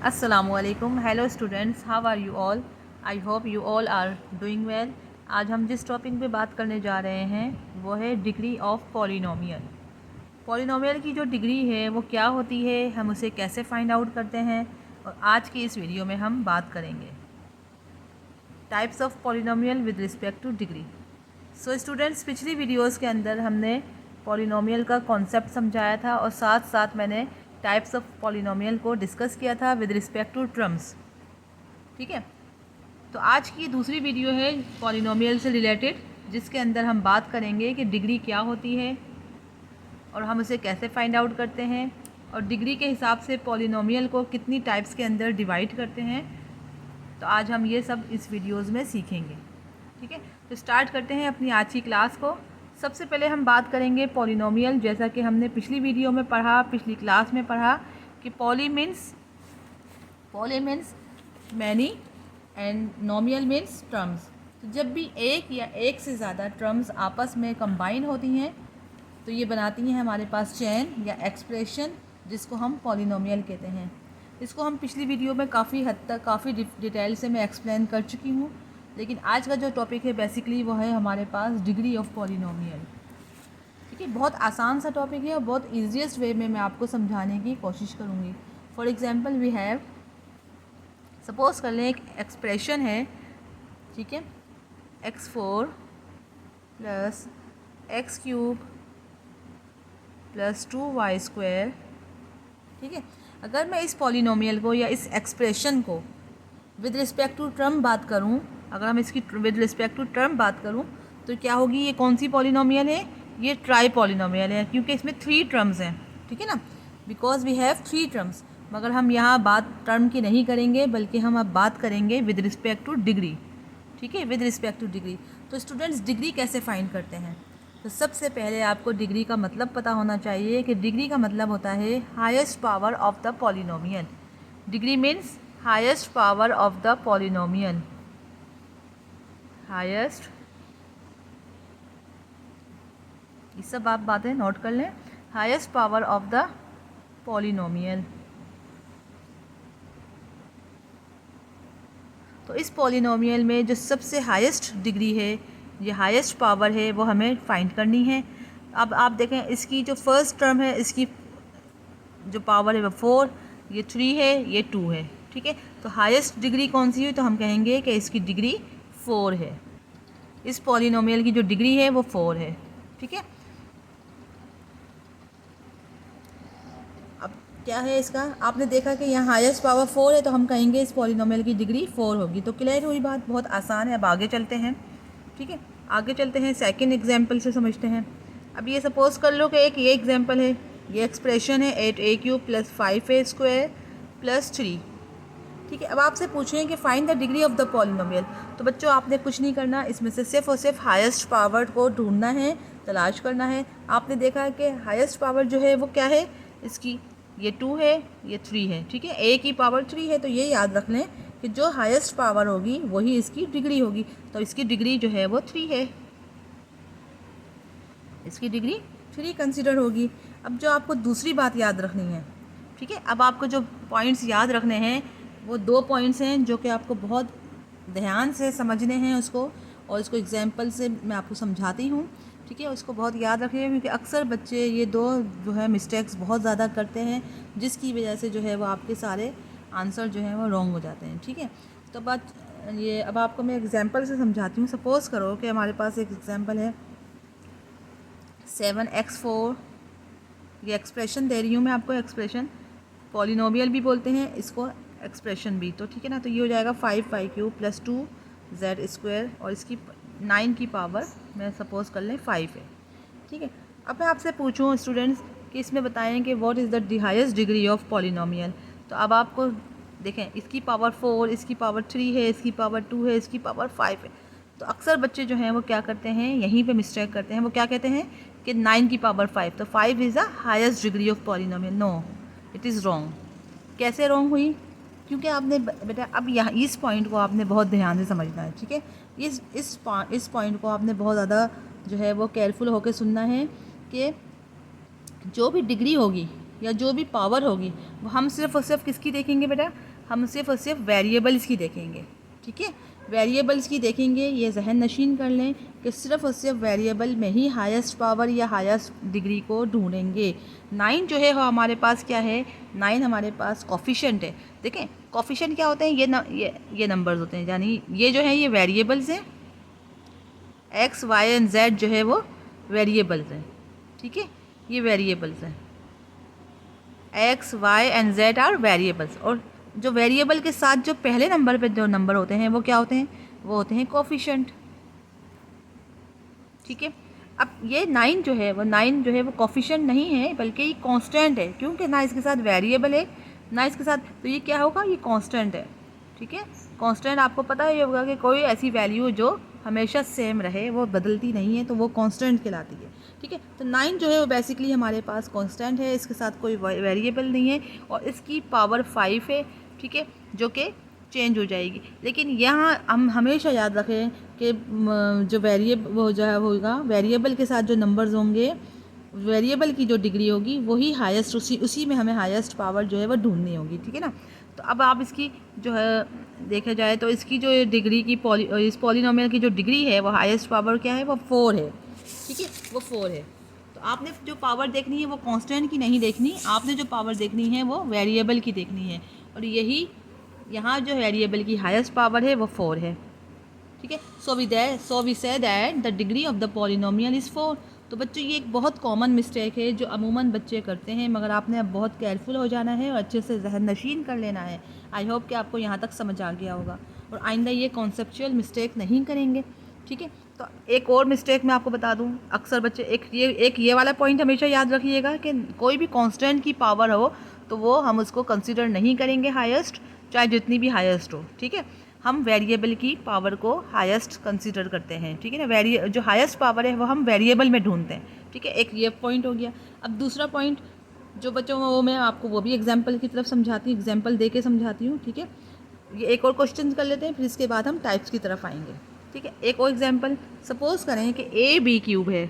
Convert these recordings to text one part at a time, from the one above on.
Assalamualaikum. Hello students, how are you all? I hope you all are doing well. आज हम जिस topic पे बात करने जा रहे हैं वो है डिग्री ऑफ पॉलिनोमियल। पॉलिनोमियल की जो डिग्री है वो क्या होती है, हम उसे कैसे फाइंड आउट करते हैं, और आज की इस वीडियो में हम बात करेंगे types of polynomial with respect two degree. So students, पिछली वीडियोस के अंदर हमने पॉलिनोमियल का कॉन्सेप्ट समझाया था और साथ साथ मैंने टाइप्स ऑफ पॉलिनोमियल को डिस्कस किया था विद रिस्पेक्ट टू टर्म्स। ठीक है, तो आज की दूसरी वीडियो है पॉलिनोमियल से रिलेटेड, जिसके अंदर हम बात करेंगे कि डिग्री क्या होती है और हम उसे कैसे फाइंड आउट करते हैं, और डिग्री के हिसाब से पॉलिनोमियल को कितनी टाइप्स के अंदर डिवाइड करते हैं। तो आज हम ये सब इस वीडियोज़ में सीखेंगे। ठीक है, तो स्टार्ट करते हैं अपनी आज की क्लास को। सबसे पहले हम बात करेंगे पॉलिनोमियल। जैसा कि हमने पिछली वीडियो में पढ़ा, पिछली क्लास में पढ़ा कि poly means many and नोमियल means terms. तो जब भी एक या एक से ज़्यादा टर्म्स आपस में कंबाइन होती हैं तो ये बनाती हैं हमारे पास चेन या एक्सप्रेशन, जिसको हम पॉलिनोमियल कहते हैं। इसको हम पिछली वीडियो में काफ़ी हद तक काफ़ी डिटेल से मैं एक्सप्लेन कर चुकी हूँ, लेकिन आज का जो टॉपिक है बेसिकली वो है हमारे पास डिग्री ऑफ पॉलिनोमियल। ठीक है, बहुत आसान सा टॉपिक है और बहुत ईजीएस्ट वे में मैं आपको समझाने की कोशिश करूँगी। For example we have, suppose कर लें एक एक्सप्रेशन है, ठीक है, x4 plus x³ plus 2y²। ठीक है, अगर मैं इस पॉलिनोमियल को या इस एक्सप्रेशन को विद रिस्पेक्ट टू टर्म बात करूं, अगर हम इसकी विद रिस्पेक्ट टू टर्म बात करूं तो क्या होगी, ये कौन सी पॉलिनोमियल है, ये ट्राई पॉलिनोमियल है, क्योंकि इसमें 3 टर्म्स हैं। ठीक है ना, बिकॉज वी हैव 3 टर्म्स। मगर हम यहाँ बात टर्म की नहीं करेंगे, बल्कि हम अब बात करेंगे विद रिस्पेक्ट टू डिग्री। ठीक है, विद रिस्पेक्ट टू डिग्री। तो स्टूडेंट्स, डिग्री कैसे फाइंड करते हैं? तो सबसे पहले आपको डिग्री का मतलब पता होना चाहिए कि डिग्री का मतलब होता है highest power of the polynomial. Degree means highest power of the polynomial. Highest, ये सब आप बातें नोट कर लें। Highest power of the polynomial. तो इस पॉलिनोमियल में जो सबसे हाईएस्ट डिग्री है, ये हाईएस्ट पावर है, वो हमें फाइंड करनी है। अब आप देखें, इसकी जो फर्स्ट टर्म है, इसकी जो पावर है वो 4, ये 3 है, ये 2 है। ठीक है, तो हाईएस्ट डिग्री कौन सी हुई, तो हम कहेंगे कि इसकी डिग्री 4 है। इस पॉलिनोमियल की जो डिग्री है वो 4 है। ठीक है, अब क्या है इसका, आपने देखा कि यहाँ हाईएस्ट पावर 4 है, तो हम कहेंगे इस पॉलिनोमियल की डिग्री 4 होगी। तो क्लियर हुई बात, बहुत आसान है। अब आगे चलते हैं। ठीक है, आगे चलते हैं, सेकंड एग्जांपल से समझते हैं। अब ये सपोज कर लो कि एक ये एग्जांपल है, ये एक्सप्रेशन है 8a³ प्लस 5a² प्लस 3। ठीक है, अब आपसे पूछें कि find the degree of the polynomial. तो बच्चों, आपने कुछ नहीं करना, इसमें से सिर्फ और सिर्फ हाईएस्ट पावर को ढूंढना है, तलाश करना है। आपने देखा कि हाईएस्ट पावर जो है वो क्या है, इसकी ये 2 है, ये 3 है। ठीक है, a की पावर 3 है, तो ये याद रख लें कि जो हाईएस्ट पावर होगी वही इसकी डिग्री होगी। तो इसकी डिग्री जो है वो 3 है, इसकी डिग्री 3 कंसिडर होगी। अब जो आपको दूसरी बात याद रखनी है, ठीक है, अब आपको जो पॉइंट्स याद रखने हैं वो 2 पॉइंट्स हैं जो कि आपको बहुत ध्यान से समझने हैं उसको, और इसको एग्जांपल से मैं आपको समझाती हूँ। ठीक है, उसको बहुत याद रखिए, क्योंकि अक्सर बच्चे ये 2 जो है मिस्टेक्स बहुत ज़्यादा करते हैं, जिसकी वजह से जो है वो आपके सारे आंसर जो हैं वो रॉन्ग हो जाते हैं। ठीक है, तो अब आपको मैं एग्जांपल से समझाती हूँ। सपोज़ करो कि हमारे पास एक एग्जांपल है 7x4, ये एक्सप्रेशन दे रही हूँ मैं आपको, एक्सप्रेशन पॉलिनोमियल भी बोलते हैं इसको, एक्सप्रेशन भी। तो ठीक है ना, तो ये हो जाएगा 5y³ प्लस 2z², और इसकी 9 की पावर मैं सपोज़ कर लें 5 है। ठीक है, अब मैं आपसे पूछूं स्टूडेंट्स कि इसमें बताएं कि what is the highest degree of polynomial. तो अब आपको देखें, इसकी पावर 4, इसकी पावर 3 है, इसकी पावर 2 है, इसकी पावर 5 है। तो अक्सर बच्चे जो हैं वो क्या करते हैं, यहीं पे मिस्टेक करते हैं। वो क्या कहते हैं कि 9 की पावर 5, तो 5 is the highest degree of polynomial. No, it is wrong. कैसे रॉन्ग हुई? क्योंकि आपने बेटा, अब यहाँ इस पॉइंट को आपने बहुत ध्यान से समझना है। ठीक है, इस पॉइंट को आपने बहुत ज़्यादा जो है वो केयरफुल होकर सुनना है कि जो भी डिग्री होगी या जो भी पावर होगी वो हम सिर्फ और सिर्फ किसकी देखेंगे बेटा, हम सिर्फ और सिर्फ वेरिएबल्स की देखेंगे, ठीक है, वेरिएबल्स की देखेंगे। ये जहन नशीन कर लें कि सिर्फ और सिर्फ वेरिएबल में ही हाईएस्ट पावर या हाईएस्ट डिग्री को ढूंढेंगे। 9 जो है वो हमारे पास क्या है, 9 हमारे पास कॉफिशेंट है। देखें कॉफिशेंट क्या होते हैं, ये नंबर्स होते हैं, यानी ये जो है ये वेरिएबल्स हैं, एक्स वाई एंड जेड जो है वो वेरिएबल्स हैं, ठीक है, ये वेरिएबल्स हैं, x y and z are variables. और जो वेरिएबल के साथ जो पहले नंबर पे जो नंबर होते हैं वो क्या होते हैं, वो होते हैं कोफिशिएंट, ठीक है। अब ये 9 जो है वो कोफिशिएंट नहीं है बल्कि ये कांस्टेंट है, क्योंकि ना इसके साथ वेरिएबल है ना इसके साथ, तो ये क्या होगा, ये कांस्टेंट है, ठीक है। कांस्टेंट आपको पता ही होगा कि कोई ऐसी वैल्यू जो हमेशा सेम रहे, वो बदलती नहीं है, तो वो कांस्टेंट कहलाती है, ठीक है। तो 9 जो है वो बेसिकली हमारे पास कांस्टेंट है, इसके साथ कोई वेरिएबल नहीं है और इसकी पावर 5 है, ठीक है, जो कि चेंज हो जाएगी। लेकिन यहाँ हम हमेशा याद रखें कि जो वेरिएबल के साथ जो नंबर्स होंगे, वेरिएबल की जो डिग्री होगी वही हाईएस्ट, उसी में हमें हाईएस्ट पावर जो है वो ढूंढनी होगी, ठीक है ना। तो अब आप इसकी जो है देखा जाए तो इसकी जो डिग्री की इस पॉलिनोमियल की जो डिग्री है वो हाईएस्ट पावर क्या है, वो 4 है, ठीक है, वो 4 है। तो आपने जो पावर देखनी है वो कांस्टेंट की नहीं देखनी, आपने जो पावर देखनी है वो वेरिएबल की देखनी है, और यही यहाँ जो वेरिएबल की हाईएस्ट पावर है वो 4 है, ठीक है। So we say that the degree of the polynomial is 4। तो बच्चों ये एक बहुत कॉमन मिस्टेक है जो अमूमन बच्चे करते हैं, मगर आपने अब बहुत केयरफुल हो जाना है और अच्छे से जहन नशीन कर लेना है। आई होप कि आपको यहाँ तक समझ आ गया होगा और आइंदा ये कॉन्सेप्चुअल मिस्टेक नहीं करेंगे, ठीक है। तो एक और मिस्टेक मैं आपको बता दूँ, अक्सर बच्चे एक ये वाला पॉइंट हमेशा याद रखिएगा कि कोई भी कांस्टेंट की पावर हो तो वो हम उसको कंसिडर नहीं करेंगे हाईएस्ट, चाहे जितनी भी हाईएस्ट हो, ठीक है। हम वेरिएबल की पावर को हाईएस्ट कंसीडर करते हैं, ठीक है ना। जो हाईएस्ट पावर है वो हम वेरिएबल में ढूंढते हैं, ठीक है। एक ये पॉइंट हो गया। अब दूसरा पॉइंट जो बच्चों वो मैं आपको वो भी एग्जांपल की तरफ समझाती हूँ, एग्जांपल दे के समझाती हूँ, ठीक है। ये एक और क्वेश्चन कर लेते हैं, फिर इसके बाद हम टाइप्स की तरफ आएंगे, ठीक है। एक और एग्जाम्पल, सपोज करें कि ए बी क्यूब है,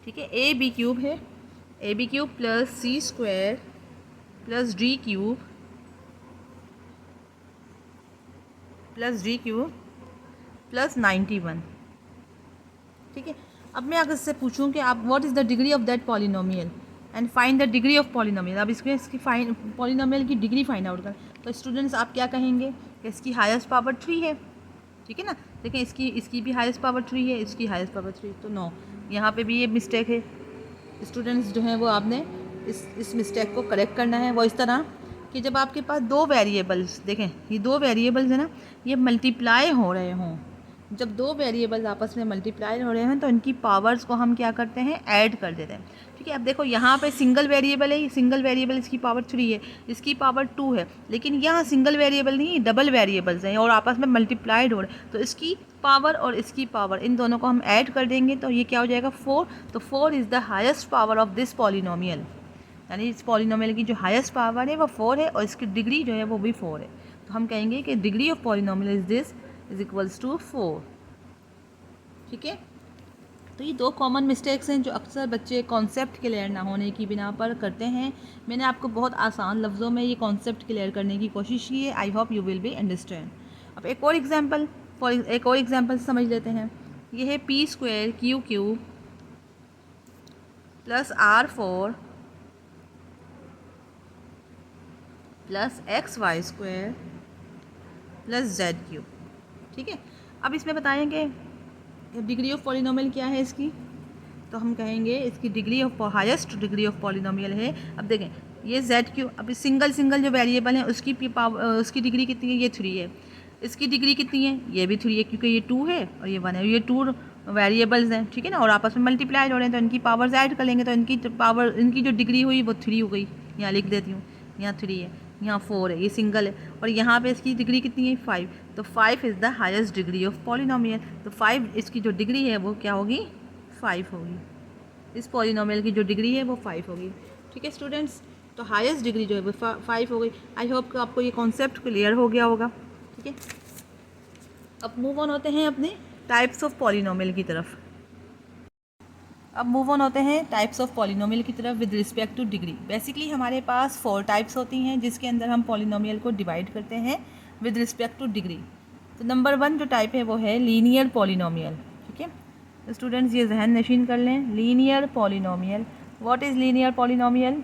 ठीक है, ए बी क्यूब है, a b cube plus c square plus d cube plus d cube plus 91, ठीक है। अब मैं अगर इससे पूछूं कि आप what is the degree of that polynomial and find the degree of polynomial, अब इसकी पॉलिनोमियल की डिग्री फाइंड आउट करें, तो स्टूडेंट्स आप क्या कहेंगे कि इसकी हाईएस्ट पावर 3 है, ठीक है ना। देखें इसकी भी हाईएस्ट पावर 3 है, इसकी हाईएस्ट पावर 3, तो नो, यहाँ पे भी ये मिस्टेक है। स्टूडेंट्स जो हैं वो आपने इस मिस्टेक को करेक्ट करना है। वो इस तरह कि जब आपके पास दो वेरिएबल्स, देखें ये दो वेरिएबल्स है ना, ये मल्टीप्लाई हो रहे हों, जब दो वेरिएबल्स आपस में मल्टीप्लाई हो रहे हैं तो इनकी पावर्स को हम क्या करते हैं, ऐड कर देते हैं, ठीक है। अब देखो यहाँ पे सिंगल वेरिएबल है, सिंगल वेरिएबल इसकी पावर 3 है, इसकी पावर 2 है, लेकिन यहाँ सिंगल वेरिएबल नहीं, डबल वेरिएबल्स हैं और आपस में मल्टीप्लाइड हो रहे हैं, तो इसकी पावर और इसकी पावर इन दोनों को हम ऐड कर देंगे तो ये क्या हो जाएगा, 4। तो 4 is the highest power of this polynomial, यानी इस पॉलिनोमियल की जो हाईएस्ट पावर है वो 4 है और इसकी डिग्री जो है वो भी 4 है। तो हम कहेंगे कि degree of polynomial is this is equals to 4, ठीक है। तो ये दो कॉमन मिस्टेक्स हैं जो अक्सर बच्चे कॉन्सेप्ट क्लियर ना होने की बिना पर करते हैं। मैंने आपको बहुत आसान लफ्ज़ों में ये कॉन्सेप्ट क्लियर करने की कोशिश की है। I hope you will be understand. अब एक और एग्जाम्पल समझ लेते हैं। ये है p square q cube plus R4 plus x y square plus z cube, ठीक है। अब इसमें बताएंगे डिग्री ऑफ पॉलिनोमियल क्या है इसकी, तो हम कहेंगे इसकी degree of highest degree of polynomial है। अब देखें ये जेड क्यूब, अब सिंगल जो वेरिएबल है उसकी डिग्री कितनी है, ये 3 है। इसकी डिग्री कितनी है, ये भी 3 है, क्योंकि ये 2 है और ये 1 है, ये 2 वेरिएबल्स हैं, ठीक है ना, और आपस में मल्टीप्लाइड हो रहे हैं तो इनकी पावर्स ऐड कर लेंगे तो इनकी जो डिग्री हुई वो 3 हो गई। यहाँ लिख देती हूँ, यहाँ 3 है, यहाँ 4 है, ये सिंगल है, और यहाँ पे इसकी डिग्री कितनी है, 5। तो 5 is the highest degree of polynomial. तो 5 इसकी जो डिग्री है वो क्या होगी, 5 होगी। इस पॉलिनोमियल की जो डिग्री है वो 5 होगी, ठीक है स्टूडेंट्स। तो हाईएस्ट डिग्री जो है वो 5 हो गई। आई होप कि आपको ये कॉन्सेप्ट क्लियर हो गया होगा, ठीक है। अब मूव ऑन होते हैं अपने टाइप्स ऑफ पॉलिनोमियल की तरफ। अब मूव ऑन होते हैं टाइप्स ऑफ पॉलिनोमियल की तरफ with respect two degree. Basically हमारे पास 4 टाइप्स होती हैं जिसके अंदर हम पॉलिनोमियल को डिवाइड करते हैं विद रिस्पेक्ट टू डिग्री। तो नंबर 1 जो टाइप है वो है लीनियर पॉलिनोमियल। ठीक है, तो स्टूडेंट्स ये जहन नशीन कर लें, linear polynomial. What is linear polynomial?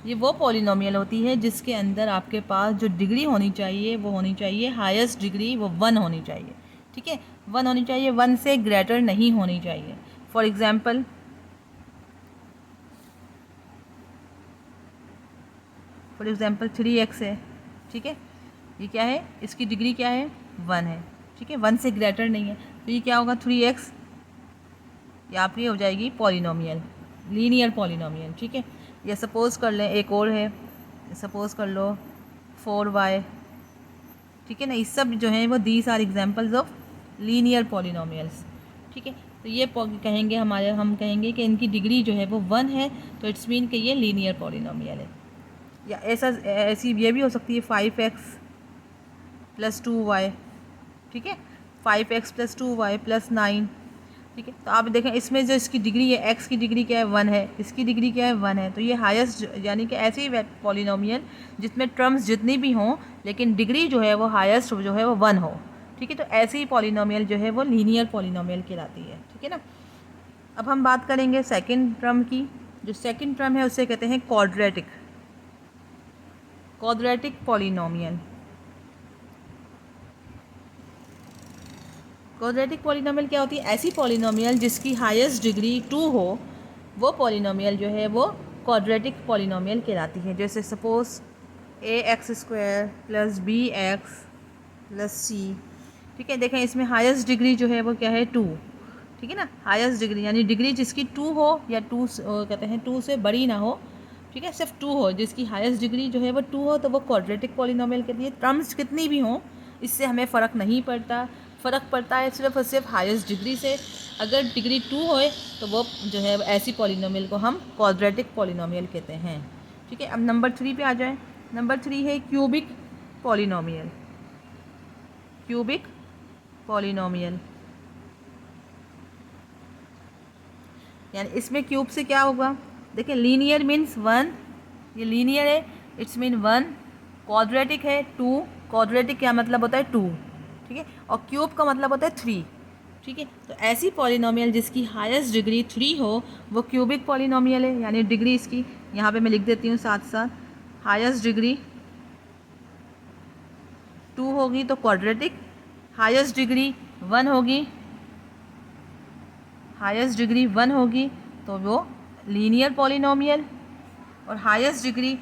ये वो पॉलिनोमियल होती है जिसके अंदर आपके पास जो डिग्री होनी चाहिए वो होनी चाहिए हाईएस्ट डिग्री, वो 1 होनी चाहिए। ठीक है, 1 होनी चाहिए, 1 से ग्रेटर नहीं होनी चाहिए। फॉर एग्जाम्पल 3x है। ठीक है, ये क्या है, इसकी डिग्री क्या है, 1 है। ठीक है, 1 से ग्रेटर नहीं है, तो ये क्या होगा 3x, यहाँ पर हो जाएगी पॉलिनोमियल, लीनियर पॉलिनोमियल। ठीक है, या सपोज़ कर लें एक और है, सपोज़ कर लो 4y। ठीक है ना, ये सब जो है वो these are examples of linear polynomials. ठीक है, तो ये कहेंगे हम कहेंगे कि इनकी डिग्री जो है वो 1 है, तो इट्स मीन कि ये लीनियर पॉलिनोमियल है। या ऐसी ये भी हो सकती है 5x + 2y। ठीक है, 5x + 2y + 9। ठीक है, तो आप देखें इसमें जो इसकी डिग्री है, x की डिग्री क्या है, 1 है, इसकी डिग्री क्या है, 1 है, तो ये हाईएस्ट, यानी कि ऐसे ही पॉलिनोमियल जिसमें टर्म्स जितनी भी हों लेकिन डिग्री जो है वो हाईएस्ट जो है वो 1 हो। ठीक है, तो ऐसे ही पॉलिनोमियल जो है वो लीनियर पॉलिनोमियल कहलाती है। ठीक है ना, अब हम बात करेंगे सेकेंड टर्म की। जो सेकेंड टर्म है उसे कहते हैं क्वाड्रेटिक पॉलिनोमियल। क्वाड्रेटिक पॉलिनोमियल क्या होती है? ऐसी पॉलिनोमियल जिसकी हाईएस्ट डिग्री 2 हो, वो पॉलिनोमियल जो है वो क्वाड्रेटिक पॉलिनोमियल कहलाती है। जैसे सपोज़ ax² + bx + c। ठीक है, देखें इसमें हाईएस्ट डिग्री जो है वो क्या है, 2। ठीक है ना, हाईएस्ट डिग्री यानी डिग्री जिसकी 2 हो या 2 कहते हैं 2 से बड़ी ना हो। ठीक है, सिर्फ 2 हो, जिसकी हाईएस्ट डिग्री जो है वो 2 हो, तो वो क्वाड्रेटिक पॉलिनोमियल कहती है। टर्म्स कितनी भी हों इससे हमें फ़र्क नहीं पड़ता, फ़र्क पड़ता है सिर्फ और सिर्फ हाईएस्ट डिग्री से। अगर डिग्री 2 होए तो वो जो है ऐसी पॉलिनोमियल को हम क्वाड्रेटिक पॉलिनोमियल कहते हैं। ठीक है, अब नंबर 3 पे आ जाए। नंबर 3 है क्यूबिक पॉलिनोमियल। क्यूबिक पॉलिनोमियल यानी इसमें क्यूब से क्या होगा, देखिए लीनियर मीन्स 1, ये लीनियर है, इट्स मीन 1। क्वाड्रेटिक है 2, क्वाड्रेटिक क्या मतलब होता है 2। ठीक है, और क्यूब का मतलब होता है 3। ठीक है, तो ऐसी पॉलिनोमियल जिसकी हाईएस्ट डिग्री 3 हो वो क्यूबिक पॉलिनोमियल है। यानी डिग्री इसकी यहाँ पे मैं लिख देती हूँ साथ साथ, हाईएस्ट डिग्री 2 होगी तो क्वाड्रेटिक, हाईएस्ट डिग्री 1 होगी, हाईएस्ट डिग्री 1 होगी तो वो लीनियर पॉलिनोमियल, और हाईएस्ट डिग्री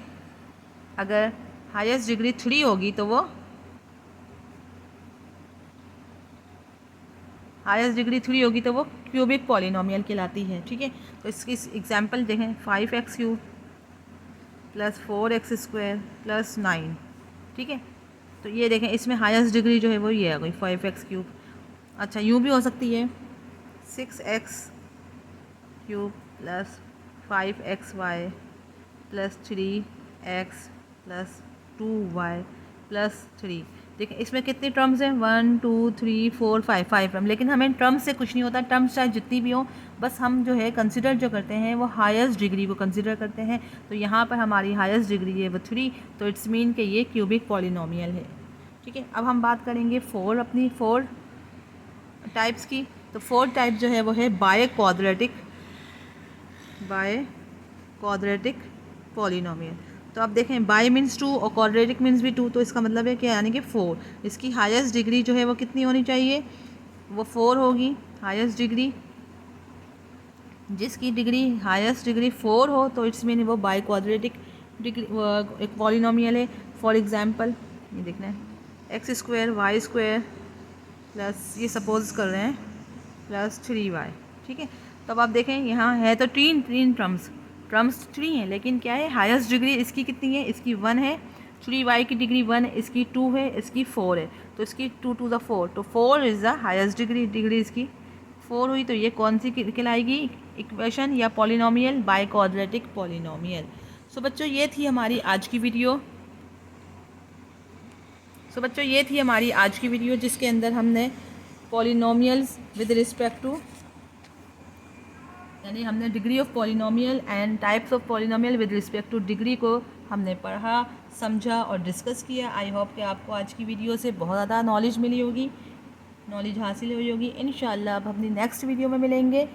अगर हाईएस्ट डिग्री 3 होगी तो वो क्यूबिक पॉलिनोमियल कहलाती है। ठीक है, तो इसकी एग्जांपल देखें, 5x³ + 4x² + 9। ठीक है, तो ये देखें इसमें हाईएस्ट डिग्री जो है वो ये है कोई 5x³। अच्छा, यूँ भी हो सकती है 6x³ + 5xy + 3x + 2y + 3। देखिए इसमें कितनी टर्म्स हैं, 1 2 3 4 5 टर्म, लेकिन हमें टर्म्स से कुछ नहीं होता। टर्म्स चाहे जितनी भी हो, बस हम जो है कंसिडर जो करते हैं वो हाईएस्ट डिग्री को कंसिडर करते हैं। तो यहाँ पर हमारी हाईएस्ट डिग्री है वो 3, तो इट्स मीन कि ये क्यूबिक पॉलिनोमियल है। ठीक है, अब हम बात करेंगे 4 टाइप्स की। तो 4 टाइप जो है वो है बाय क्वाड्रेटिक पॉलिनोमियल। तो अब देखें बाय मीन्स 2 और क्वाड्रेटिक मीन्स भी 2, तो इसका मतलब है क्या, यानी कि 4। इसकी हाईएस्ट डिग्री जो है वो कितनी होनी चाहिए, वो 4 होगी हाईएस्ट डिग्री। जिसकी डिग्री हाईएस्ट डिग्री 4 हो तो इट्स मीन वो बाय क्वाड्रेटिक डिग्री एक पॉलिनोमियल है। फॉर एग्जांपल ये देखना है x² y² प्लस, ये सपोज कर रहे हैं, + 3y। ठीक है, तो अब आप देखें यहाँ है तो तीन टर्म्स 3 हैं, लेकिन क्या है हाईएस्ट डिग्री इसकी कितनी है, इसकी 1 है। 3y की डिग्री 1 है, इसकी 2 है, इसकी 4 है, तो इसकी 2 to the 4, तो 4 इज़ द हाईएस्ट डिग्री इसकी 4 हुई। तो ये कौन सी कहलाएगी, इक्वेशन या पॉलिनोमियल, बाय क्वाड्रेटिक पॉलिनोमियल। सो बच्चों ये थी हमारी आज की वीडियो, जिसके अंदर हमने पॉलिनोमियल्स विद रिस्पेक्ट टू, यानी हमने degree of polynomial and types of polynomial with respect two degree को हमने पढ़ा, समझा और डिस्कस किया। आई होप कि आपको आज की वीडियो से बहुत ज़्यादा नॉलेज मिली होगी, नॉलेज हासिल हुई होगी। इंशाल्लाह अब अपनी नेक्स्ट वीडियो में मिलेंगे।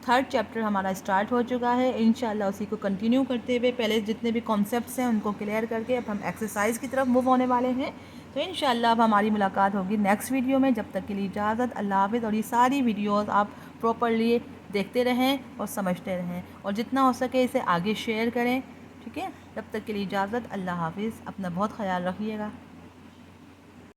थर्ड चैप्टर हमारा स्टार्ट हो चुका है, इंशाल्लाह उसी को कंटिन्यू करते हुए पहले जितने भी कॉन्सेप्ट्स हैं उनको क्लियर करके अब हम एक्सरसाइज की तरफ मूव होने वाले हैं। तो इंशाल्लाह अब हमारी मुलाकात होगी नेक्स्ट वीडियो में। जब तक के लिए इजाज़त, अल्लाह हाफ़िज़। और ये सारी वीडियोज़ आप प्रॉपरली देखते रहें और समझते रहें और जितना हो सके इसे आगे शेयर करें, ठीक है। तब तक के लिए इजाज़त, अल्लाह हाफ़िज़। अपना बहुत ख्याल रखिएगा।